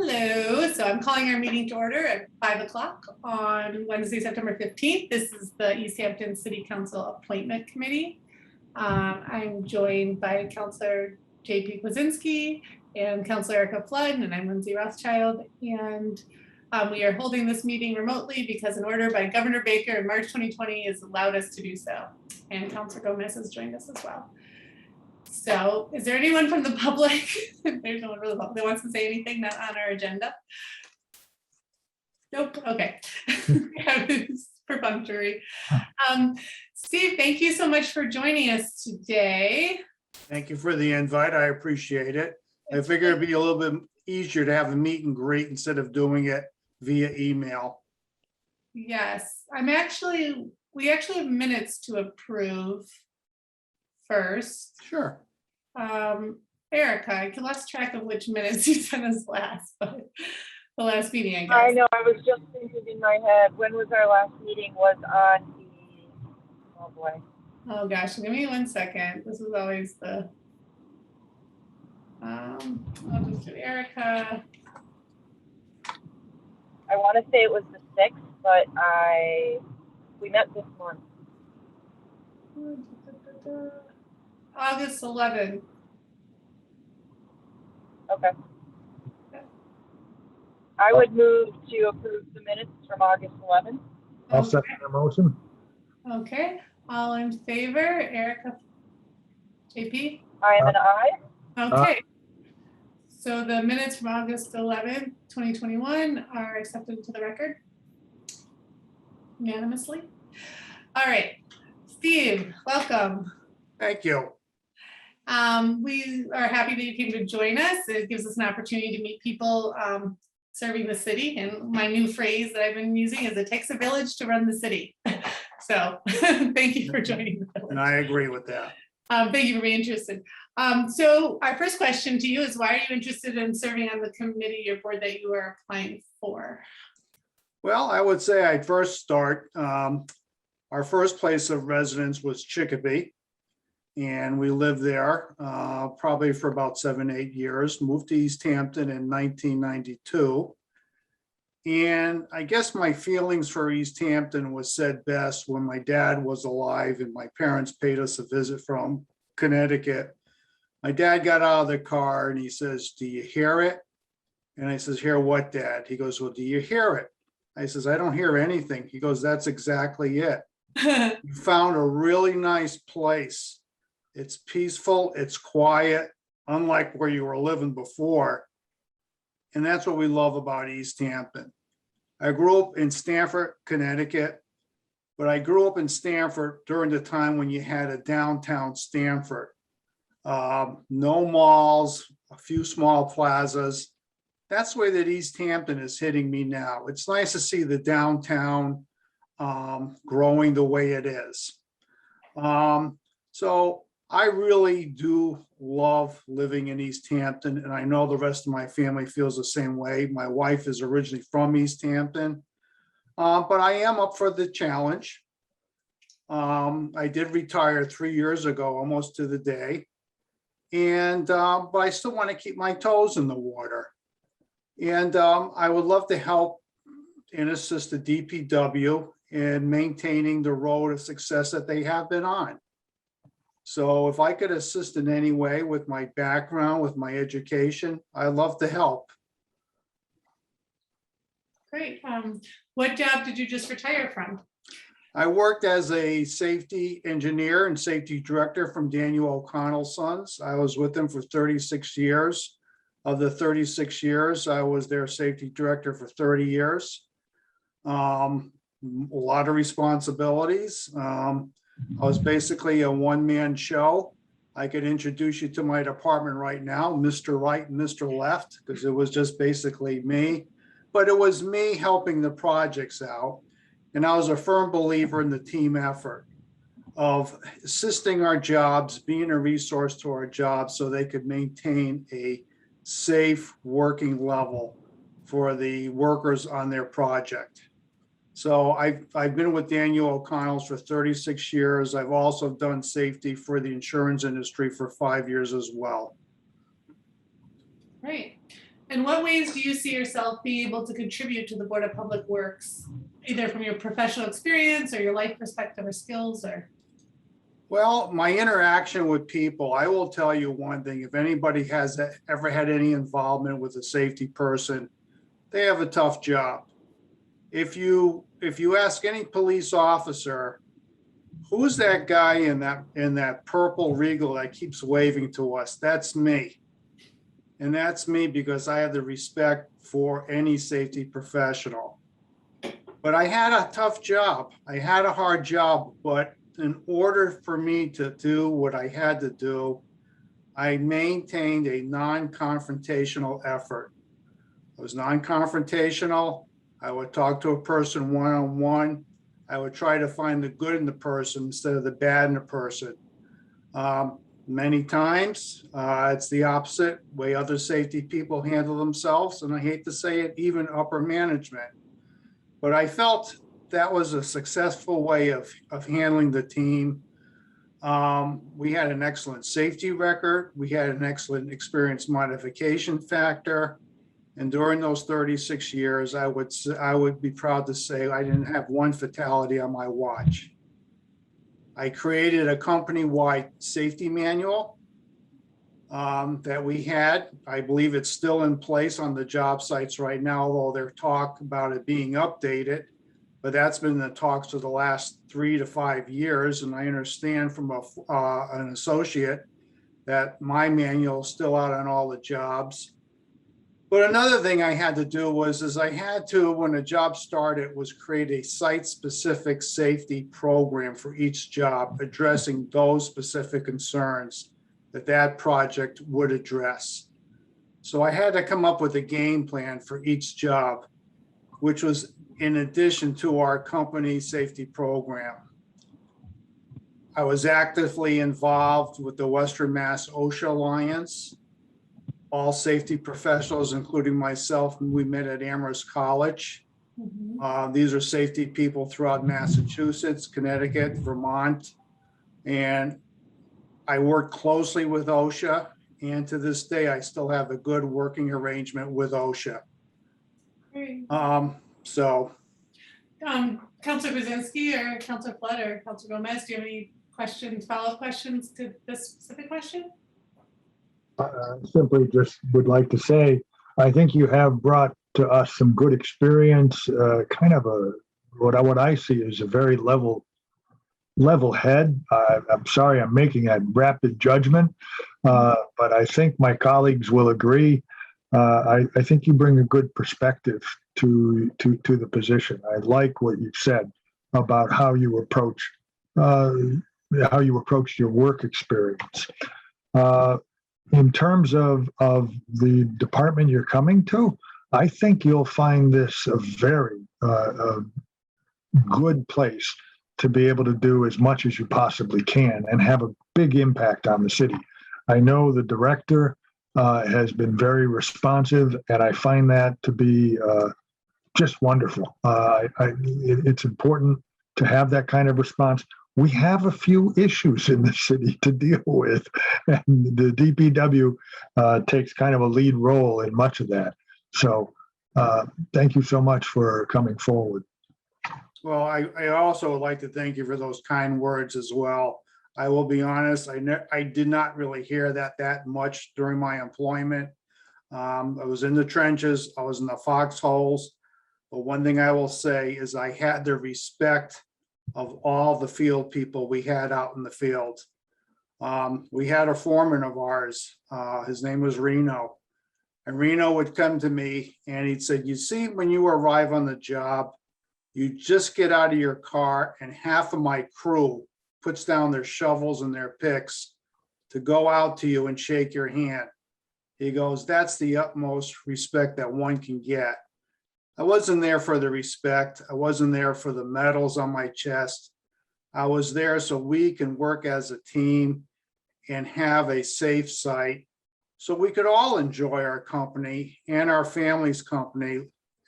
Hello, so I'm calling our meeting to order at 5 o'clock on Wednesday, September 15th. This is the Easthampton City Council Appointment Committee. I'm joined by Councilor JP Kwasinski and Councilor Erica Flood, and I'm Lindsay Rothschild. And we are holding this meeting remotely because an order by Governor Baker in March 2020 has allowed us to do so. And Councilor Gomez has joined us as well. So is there anyone from the public? There's no one really that wants to say anything not on our agenda. Nope. Okay. It's perfunctory. Steve, thank you so much for joining us today. Thank you for the invite. I appreciate it. I figure it'd be a little bit easier to have a meet and greet instead of doing it via email. Yes, we actually have minutes to approve first. Sure. Erica, I lost track of which minutes you sent us last, but the last meeting, I guess. I know, I was just thinking in my head, when was our last meeting? Was on the, oh boy. Oh gosh, give me 1 second. This is always the, I'll just do Erica. I want to say it was the 6th, but we met this month. August 11th. Okay. I would move to approve the minutes from August 11th. I'll second the motion. Okay, all in favor, Erica, JP? I am an I. Okay. So the minutes from August 11th, 2021 are accepted into the record unanimously. All right, Steve, welcome. Thank you. We are happy that you came to join us. It gives us an opportunity to meet people serving the city. And my new phrase that I've been using is it takes a village to run the city. So thank you for joining the village. And I agree with that. Thank you for being interested. So our first question to you is, why are you interested in serving on the committee or board that you are applying for? Well, I would say I'd first start. Our first place of residence was Chicopee. And we lived there probably for about 7-8 years, moved to Easthampton in 1992. And I guess my feelings for Easthampton was said best when my dad was alive and my parents paid us a visit from Connecticut. My dad got out of the car and he says, "Do you hear it?" And I says, "Hear what, Dad?" He goes, "Well, do you hear it?" I says, "I don't hear anything." He goes, "That's exactly it. You found a really nice place. It's peaceful, it's quiet, unlike where you were living before." And that's what we love about Easthampton. I grew up in Stamford, Connecticut, but I grew up in Stamford during the time when you had a downtown Stamford. No malls, a few small plazas. That's the way that Easthampton is hitting me now. It's nice to see the downtown growing the way it is. So I really do love living in Easthampton, and I know the rest of my family feels the same way. My wife is originally from Easthampton, but I am up for the challenge. I did retire 3 years ago, almost to the day, and but I still want to keep my toes in the water. And I would love to help and assist the DPW in maintaining the road of success that they have been on. So if I could assist in any way with my background, with my education, I'd love to help. Great. What job did you just retire from? I worked as a safety engineer and safety director from Daniel O'Connell's Sons. I was with them for 36 years. Of the 36 years, I was their safety director for 30 years. A lot of responsibilities. I was basically a one-man show. I could introduce you to my department right now, Mr. Right and Mr. Left, because it was just basically me. But it was me helping the projects out. And I was a firm believer in the team effort of assisting our jobs, being a resource to our jobs so they could maintain a safe working level for the workers on their project. So I've been with Daniel O'Connell's for 36 years. I've also done safety for the insurance industry for 5 years as well. Great. In what ways do you see yourself being able to contribute to the Board of Public Works, either from your professional experience or your life perspective or skills or? Well, my interaction with people, I will tell you one thing, if anybody has ever had any involvement with a safety person, they have a tough job. If you ask any police officer, who's that guy in that purple Regal that keeps waving to us? That's me. And that's me because I have the respect for any safety professional. But I had a tough job. I had a hard job, but in order for me to do what I had to do, I maintained a non-confrontational effort. I was non-confrontational. I would talk to a person one-on-one. I would try to find the good in the person instead of the bad in the person. Many times, it's the opposite way other safety people handle themselves, and I hate to say it, even upper management. But I felt that was a successful way of handling the team. We had an excellent safety record. We had an excellent experience modification factor. And during those 36 years, I would be proud to say I didn't have one fatality on my watch. I created a company-wide safety manual that we had. I believe it's still in place on the job sites right now, although there's talk about it being updated. But that's been the talks for the last 3 to 5 years. And I understand from an associate that my manual is still out on all the jobs. But another thing I had to do was I had to, when a job started, was create a site-specific safety program for each job, addressing those specific concerns that project would address. So I had to come up with a game plan for each job, which was in addition to our company safety program. I was actively involved with the Western Mass OSHA Alliance. All safety professionals, including myself, we met at Amherst College. These are safety people throughout Massachusetts, Connecticut, Vermont. And I worked closely with OSHA. And to this day, I still have a good working arrangement with OSHA. Great. So. Councilor Brzezinski or Councilor Flood or Councilor Gomez, do you have any questions, follow-up questions to this specific question? Simply just would like to say, I think you have brought to us some good experience, kind of what I see is a very level head. I'm sorry I'm making that rapid judgment, but I think my colleagues will agree. I think you bring a good perspective to the position. I like what you said about how you approached your work experience. In terms of the department you're coming to, I think you'll find this a very good place to be able to do as much as you possibly can and have a big impact on the city. I know the director has been very responsive, and I find that to be just wonderful. It's important to have that kind of response. We have a few issues in the city to deal with, and the DPW takes kind of a lead role in much of that. So thank you so much for coming forward. Well, I also would like to thank you for those kind words as well. I will be honest, I did not really hear that much during my employment. I was in the trenches, I was in the foxholes. But one thing I will say is I had the respect of all the field people we had out in the field. We had a foreman of ours, his name was Reno. And Reno would come to me and he'd say, you see, when you arrive on the job, you just get out of your car and half of my crew puts down their shovels and their picks to go out to you and shake your hand. He goes, that's the utmost respect that one can get. I wasn't there for the respect. I wasn't there for the medals on my chest. I was there so we can work as a team and have a safe site so we could all enjoy our company and our family's company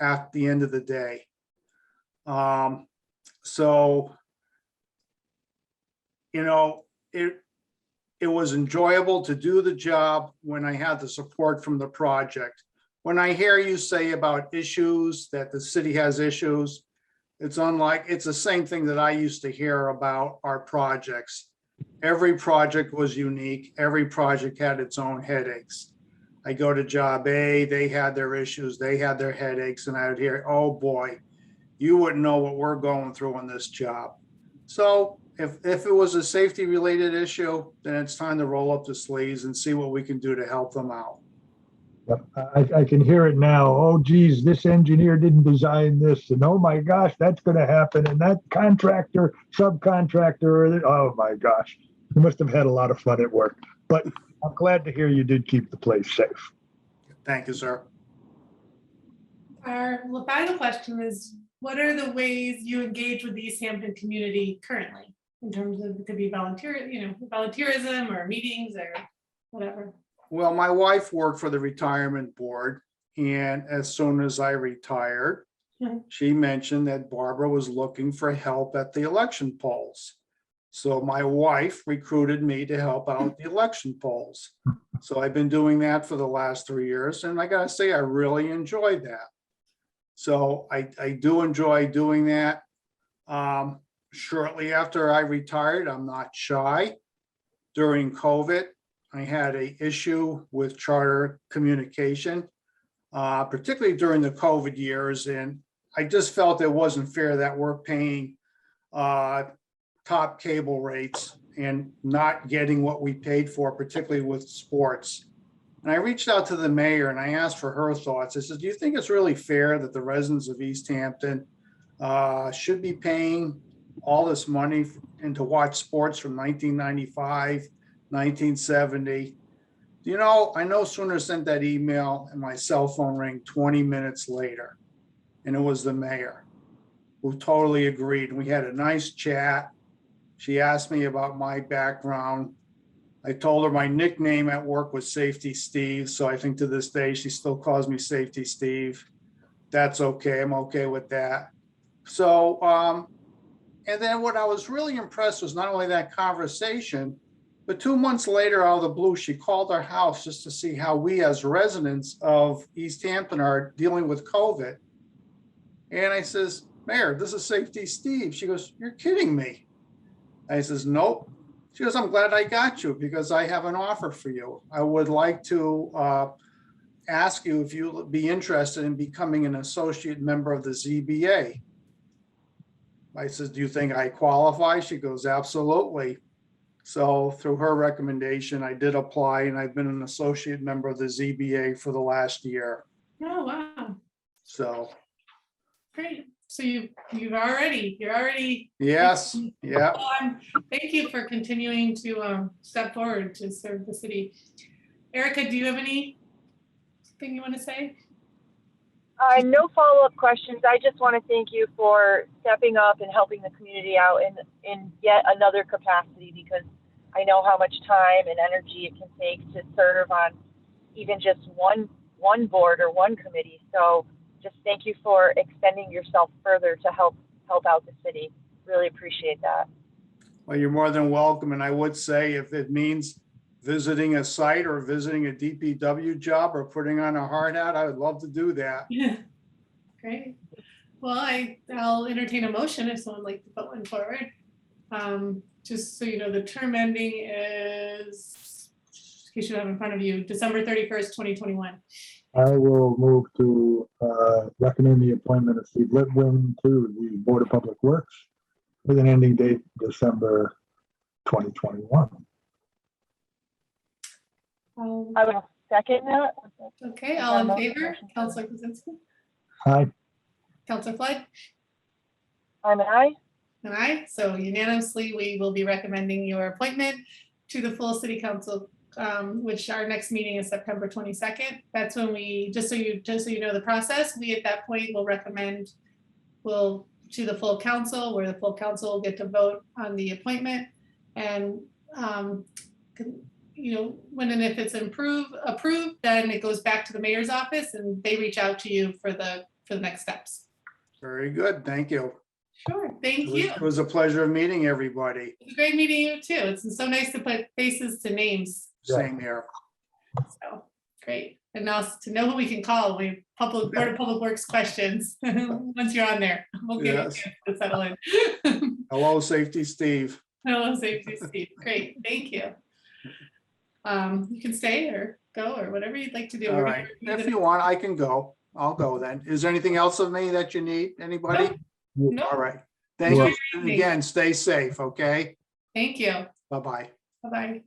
at the end of the day. So, you know, it was enjoyable to do the job when I had the support from the project. when I hear you say about issues, that the city has issues, it's the same thing that I used to hear about our projects. Every project was unique. Every project had its own headaches. I go to job A, they had their issues, they had their headaches, and I would hear, oh boy, you wouldn't know what we're going through on this job. So if it was a safety related issue, then it's time to roll up the sleeves and see what we can do to help them out. Yep, I can hear it now. Oh, geez, this engineer didn't design this, and oh my gosh, that's going to happen. And that contractor, subcontractor, oh my gosh, you must have had a lot of fun at work. But I'm glad to hear you did keep the place safe. Thank you, sir. Our final question is, what are the ways you engage with the Easthampton community currently? In terms of, it could be volunteerism or meetings or whatever. Well, my wife worked for the retirement board, and as soon as I retired, she mentioned that Barbara was looking for help at the election polls. So my wife recruited me to help out the election polls. So I've been doing that for the last 3 years, and I gotta say, I really enjoyed that. So I do enjoy doing that. Shortly after I retired, I'm not shy. During COVID, I had an issue with charter communication, particularly during the COVID years. And I just felt it wasn't fair that we're paying top cable rates and not getting what we paid for, particularly with sports. And I reached out to the mayor and I asked for her thoughts. I said, do you think it's really fair that the residents of Easthampton should be paying all this money and to watch sports from 1995, 1970? You know, I no sooner sent that email and my cell phone rang 20 minutes later. And it was the mayor who totally agreed. We had a nice chat. She asked me about my background. I told her my nickname at work was Safety Steve. So I think to this day, she still calls me Safety Steve. That's okay. I'm okay with that. So, and then what I was really impressed was not only that conversation, but 2 months later, out of the blue, she called our house just to see how we as residents of Easthampton are dealing with COVID. And I says, Mayor, this is Safety Steve. She goes, you're kidding me. I says, nope. She goes, I'm glad I got you because I have an offer for you. I would like to ask you if you'd be interested in becoming an associate member of the ZBA. I says, do you think I qualify? She goes, absolutely. So through her recommendation, I did apply and I've been an associate member of the ZBA for the last year. Oh, wow. So. Great. So you're already. Yes, yeah. Thank you for continuing to step forward to serve the city. Erica, do you have anything you want to say? No follow-up questions. I just want to thank you for stepping up and helping the community out in yet another capacity, because I know how much time and energy it can take to serve on even just one board or one committee. So just thank you for extending yourself further to help out the city. Really appreciate that. Well, you're more than welcome. And I would say if it means visiting a site or visiting a DPW job or putting on a hard hat, I would love to do that. Yeah. Great. Well, I'll entertain a motion if someone would like to put one forward. Just so you know, the term ending is, you should have in front of you, December 31st, 2021. I will move to recommend the appointment of Steve Litwin to the Board of Public Works with an ending date December 2021. I will second that. Okay, all in favor? Councilor Kuzinski? Aye. Councilor Flood? I'm an aye. And I, so unanimously, we will be recommending your appointment to the full city council, which our next meeting is September 22nd. That's when we, just so you know the process, we at that point will recommend to the full council, where the full council will get to vote on the appointment. And you know, when and if it's approved, then it goes back to the mayor's office and they reach out to you for the next steps. Very good. Thank you. Sure. Thank you. It was a pleasure meeting everybody. It's great meeting you too. It's so nice to put faces to names. Same here. So great. And also to know who we can call when we Board of Public Works questions, once you're on there. We'll give you a Yes. chance to settle in. Hello, Safety Steve. Hello, Safety Steve. Great, thank you. You can stay or go or whatever you'd like to do. All right. If you want, I can go. I'll go then. Is there anything else of me that you need? Anybody? No, All right. Thank Well- you. Again, stay safe, okay? thank you. Bye-bye. Bye-bye.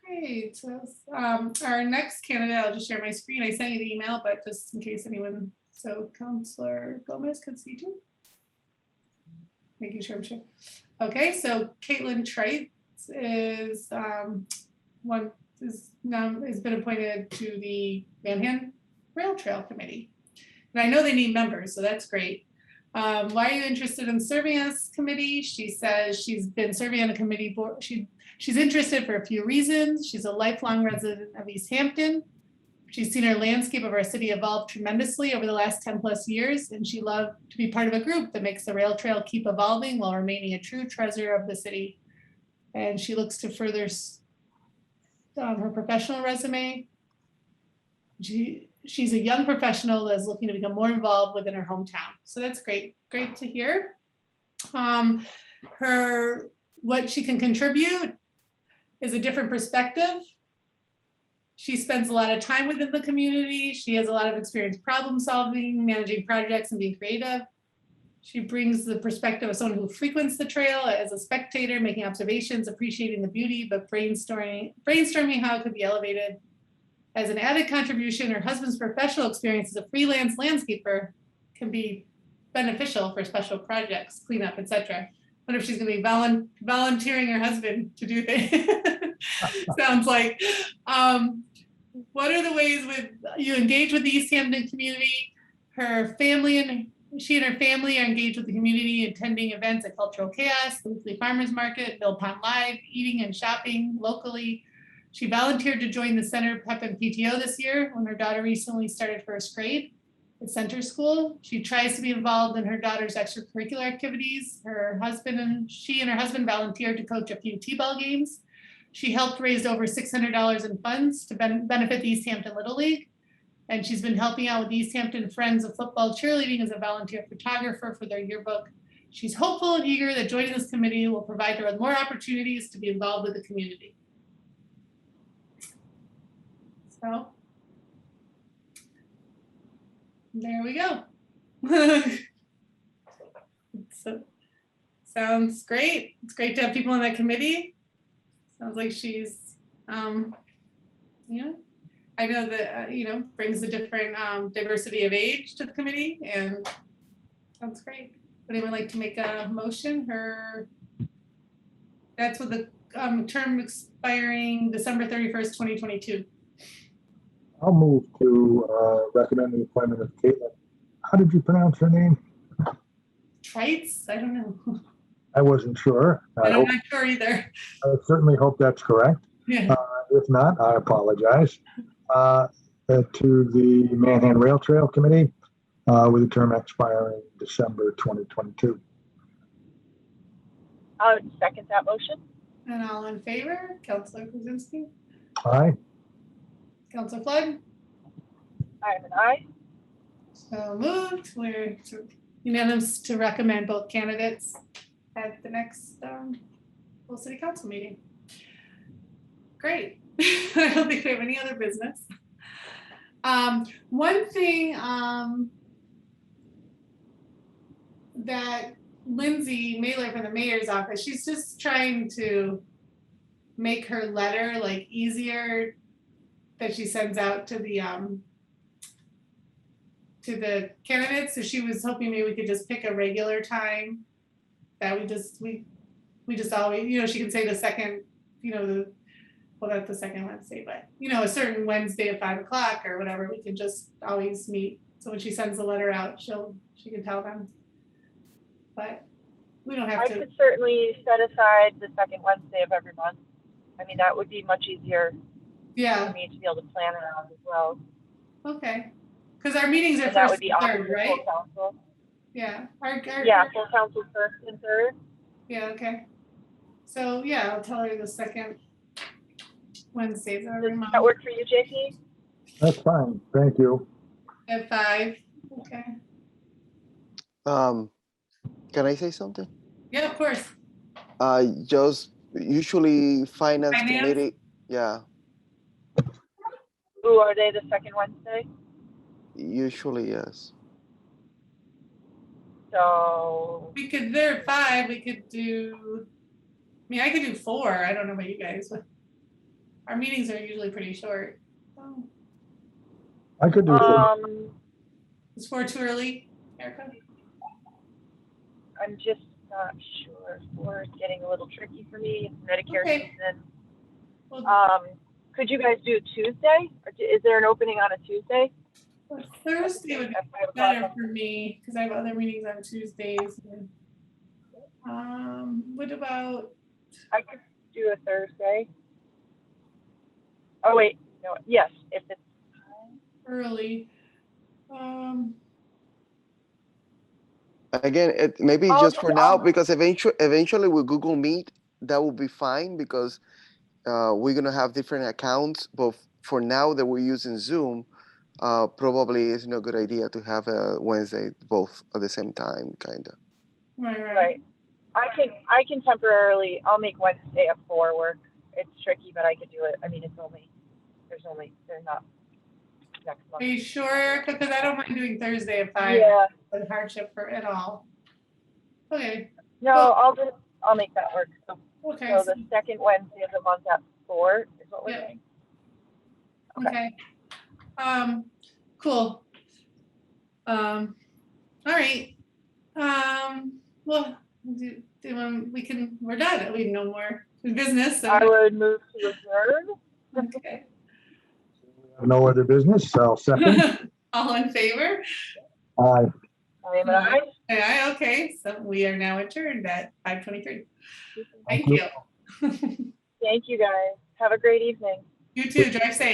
Great. So, our next candidate, I'll just share my screen. I sent you the email, but just in case anyone, so Counselor Gomez could see too. Making sure I'm sure. Okay, so Caitlin Trites is has been appointed to the Manhattan Rail Trail Committee. And I know they need members, so that's great. Why are you interested in serving on this committee? She says she's been serving on a committee board. She's interested for a few reasons. She's a lifelong resident of Easthampton. She's seen our landscape of our city evolve tremendously over the last 10 plus years, and she loved to be part of a group that makes the rail trail keep evolving while remaining a true treasure of the city. And she looks to further her professional resume. She's a young professional that's looking to become more involved within her hometown. So that's great to hear. What she can contribute is a different perspective. She spends a lot of time within the community. She has a lot of experience problem solving, managing projects, and being creative. She brings the perspective of someone who frequents the trail as a spectator, making observations, appreciating the beauty, but brainstorming how it could be elevated. As an added contribution, her husband's professional experience as a freelance landscaper can be beneficial for special projects, cleanup, etc. Wonder if she's going to be volunteering her husband to do things. Sounds like. What are the ways you engage with the Easthampton community? She and her family are engaged with the community, attending events at Cultural Chaos, the weekly farmers market, Mill Pond Live, eating and shopping locally. She volunteered to join the Center Pep and PTO this year when her daughter recently started first grade at Center School. She tries to be involved in her daughter's extracurricular activities. She and her husband volunteered to coach a few T-ball games. She helped raise over $600 in funds to benefit the Easthampton Little League. And she's been helping out with the Easthampton Friends of Football Cheerleading as a volunteer photographer for their yearbook. She's hopeful and eager that joining this committee will provide her with more opportunities to be involved with the community. So, there we go. So, sounds great. It's great to have people on that committee. Sounds like she's, I know that, brings a different diversity of age to the committee, and sounds great. Would anyone like to make a motion? That's with the term expiring December 31st, 2022. I'll move to recommend the appointment of Caitlin. How did you pronounce her name? Trites? I don't know. I wasn't sure. I'm not sure either. I certainly hope that's correct. Yeah. If not, I apologize. To the Manhattan Rail Trail Committee with a term expiring December 2022. I would second that motion. And all in favor? Councilor Kuzinski? Aye. Councilor Flood? I am an aye. So moved. We're unanimous to recommend both candidates at the next full city council meeting. Great. I don't think we have any other business. One thing that Lindsay Mailer from the mayor's office, she's just trying to make her letter like easier that she sends out to the candidates. So she was hoping maybe we could just pick a regular time that we just always, she can say the second, not the second Wednesday, but a certain Wednesday at 5 o'clock or whatever, we can just always meet. So when she sends the letter out, she can tell them. But we don't have I to. could certainly set aside the second Wednesday of every month. I mean, that would be much easier for me to be able to plan around as well. Okay. Because our meetings are And that first would be and awesome third, for right? full council. Yeah. Full council first and third. Yeah, okay. So yeah, I'll tell her the second Wednesdays are Does remote. that work for you, JP? That's fine. Thank you. At 5, okay. Can I say something? Yeah, of course. Just usually finance Finance? committee, yeah, Ooh, are they the second Wednesday? usually yes. So, We could, they're at 5, we could do, I mean, I could do 4, I don't know about you guys, but our meetings are usually pretty short. Oh, I could do it. is 4 too early, Erica? I'm just not sure. Four is getting a little tricky for me. It's Medicare Okay. season. Well, Could you guys do Tuesday? Or is there an opening on a Tuesday? Thursday would be At 5 o'clock? better for me, because I have other meetings on Tuesdays. What about, I could do a Thursday. Oh, wait, no, yes, if it's, early? Again, maybe I'll just just- for now, I'll- because eventually with Google Meet, that will be fine because we're gonna have different accounts, but for now that we're using Zoom, probably it's not a good idea to have a Wednesday both at the same time, kind of. right. I can temporarily, I'll make Wednesday at 4 work. It's tricky, but I could do it. I mean, they're not next Are month. you sure? Because I don't mind doing Thursday at 5. Yeah, But hardship for it all. Okay, no, I'll make that work. So okay, So the second Wednesday of the month at 4 is what we're Yeah. doing. okay. Cool. All right. Well, we're done. We have no more business. So I would move to adjourn. okay. No other business. I'll second. All in favor? Aye. I am an aye. Aye, okay, so we are now adjourned at 5:23. Thank you. you. Thank you, guys. Have a great evening. You too, drive safe.